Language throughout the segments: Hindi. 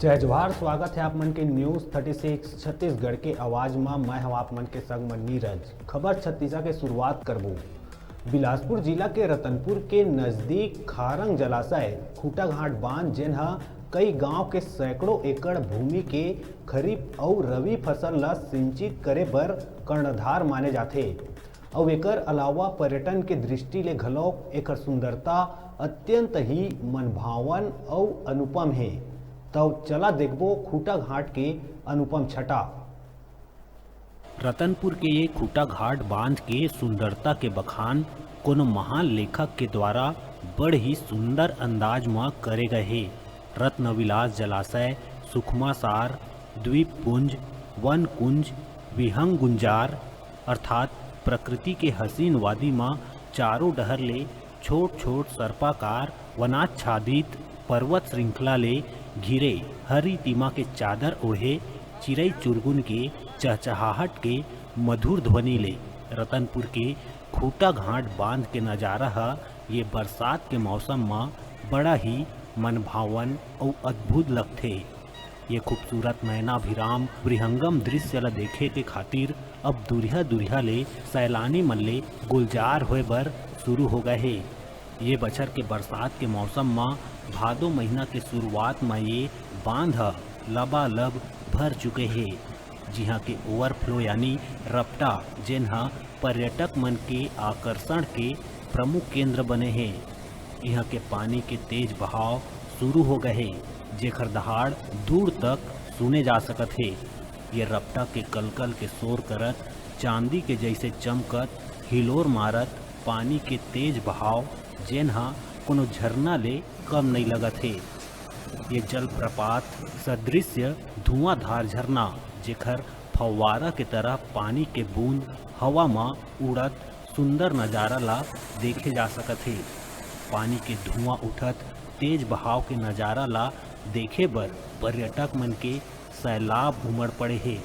जय जवाहर, स्वागत है आप मन के न्यूज़ 36 छत्तीसगढ़ के आवाज में। मैं हूं आप मन के संग में नीरज। खबर छत्तीसगढ़ के शुरुआत करबो। बिलासपुर जिला के रतनपुर के नजदीक खारंग जलाशय खूटाघाट बांध जेनहा कई गांव के सैकड़ों एकड़ भूमि के खरीफ और रबी फसल ला सिंचित करे बर कर्णधार माने जाते। और एकर अलावा पर्यटन के दृष्टि ले घलौ एकर सुंदरता अत्यंत ही मनभावन और अनुपम है। तो चला देखबो खूटाघाट के अनुपम छटा। रतनपुर के ये खूटाघाट बांध के सुंदरता के बखान कोनो महान लेखक के द्वारा बड़ ही सुंदर अंदाज में करे गए है। रत्नविलास जलाशय, सुखमा सार, द्वीप पुंज, वन कुंज, विहंग गुंजार अर्थात प्रकृति के हसीन वादी में चारों डहर ले छोट छोट सर्पाकार वनाच्छादित पर्वत श्रृंखला ले घिरे हरी तिमा के चादर ओढ़े चिड़ई चुरगुन के चहचहाहट के मधुर ध्वनि ले रतनपुर के खूटाघाट बांध के नज़ारा ये बरसात के मौसम में बड़ा ही मनभावन और अद्भुत लगते। ये खूबसूरत नयनाभिराम विहंगम दृश्य ला देखे के खातिर अब दुरिहा दुरिहा ले सैलानी मन ले गुलजार होए बर शुरू हो गए है। ये बछर के बरसात के मौसम में भादो महीना के शुरुआत में ये बांध लबालब भर चुके हैं। जिहाँ के ओवरफ्लो यानी रपटा जेनहा पर्यटक मन के आकर्षण के प्रमुख केंद्र बने हैं। यहाँ के पानी के तेज बहाव शुरू हो गए हैं, जेकर दहाड़ दूर तक सुने जा सकत है। ये रपटा के कलकल के शोर करत चांदी के जैसे चमकत हिलोर मारत पानी के तेज बहाव जेनहा कोनो झरना ले कम नहीं लगत है। ये जलप्रपात सदृश धुआंधार झरना जेकर फव्वारा के तरह पानी के बूंद हवा में उड़त सुंदर नज़ारा ला देखे जा सकत है। पानी के धुआं उठत तेज बहाव के नज़ारा ला देखे बर पर्यटक मन के सैलाब उमड़ पड़े है।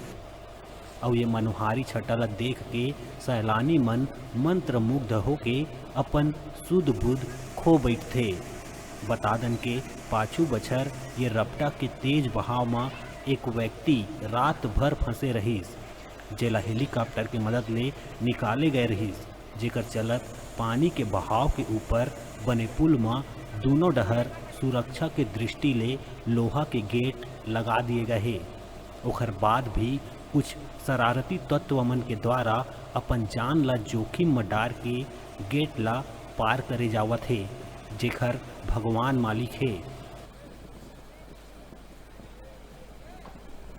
और ये मनोहारी छटा ला देख के सैलानी मन मंत्रमुग्ध होके अपन सुध बुध खो बैठते। बता दन के पाछू बछर ये रपटा के तेज बहाव में एक व्यक्ति रात भर फंसे रहीस, जेला हेलीकॉप्टर के मदद ले निकाले गए रहीस, जेकर चलत पानी के बहाव के ऊपर बने पुल में दोनों डहर सुरक्षा के दृष्टि ले लोहा के गेट लगा दिए गए हैं। ओकर बाद भी कुछ शरारती तत्व मन के द्वारा अपन जान ला जोखिम में डार के गेट ला पार करे जावत है, जेकर भगवान मालिक है।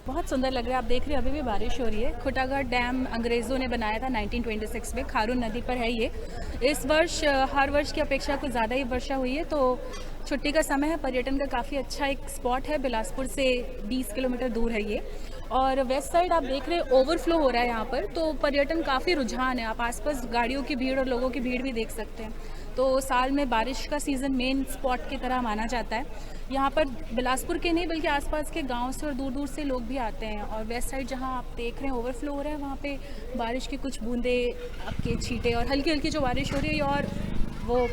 बहुत सुंदर लग रहा है। आप देख रहे हैं अभी भी बारिश हो रही है। खूटाघाट डैम अंग्रेज़ों ने बनाया था 1926 में, खारून नदी पर है ये। इस वर्ष हर वर्ष की अपेक्षा कुछ ज़्यादा ही वर्षा हुई है, तो छुट्टी का समय है। पर्यटन का काफ़ी अच्छा एक स्पॉट है। बिलासपुर से 20 किलोमीटर दूर है ये। और वेस्ट साइड आप देख रहे हैं ओवरफ्लो हो रहा है यहाँ पर, तो पर्यटन काफ़ी रुझान है। आप आसपास गाड़ियों की भीड़ और लोगों की भीड़ भी देख सकते हैं। तो साल में बारिश का सीज़न मेन स्पॉट की तरह माना जाता है। यहाँ पर बिलासपुर के नहीं बल्कि आसपास के गांव से और दूर दूर से लोग भी आते हैं। और वेस्ट साइड जहाँ आप देख रहे हैं ओवरफ्लो हो रहा है, वहाँ पे बारिश की कुछ बूंदे, आपके छींटे और हल्की हल्की जो बारिश हो रही है और वो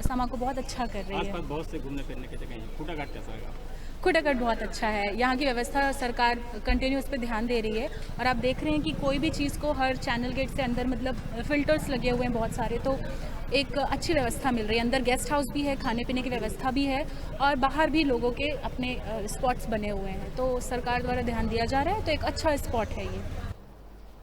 समा को बहुत अच्छा कर रही है। आसपास बहुत से घूमने फिरने की जगह है। खूटाघाट कैसा है? खूटाघाट बहुत अच्छा है। यहाँ की व्यवस्था सरकार कंटिन्यू उस पर ध्यान दे रही है। और आप देख रहे हैं कि कोई भी चीज़ को हर चैनल गेट से अंदर मतलब फ़िल्टर्स लगे हुए हैं बहुत सारे, तो एक अच्छी व्यवस्था मिल रही है। अंदर गेस्ट हाउस भी है, खाने पीने की व्यवस्था भी है और बाहर भी लोगों के अपने स्पॉट्स बने हुए हैं। तो सरकार द्वारा ध्यान दिया जा रहा है, तो एक अच्छा स्पॉट है ये।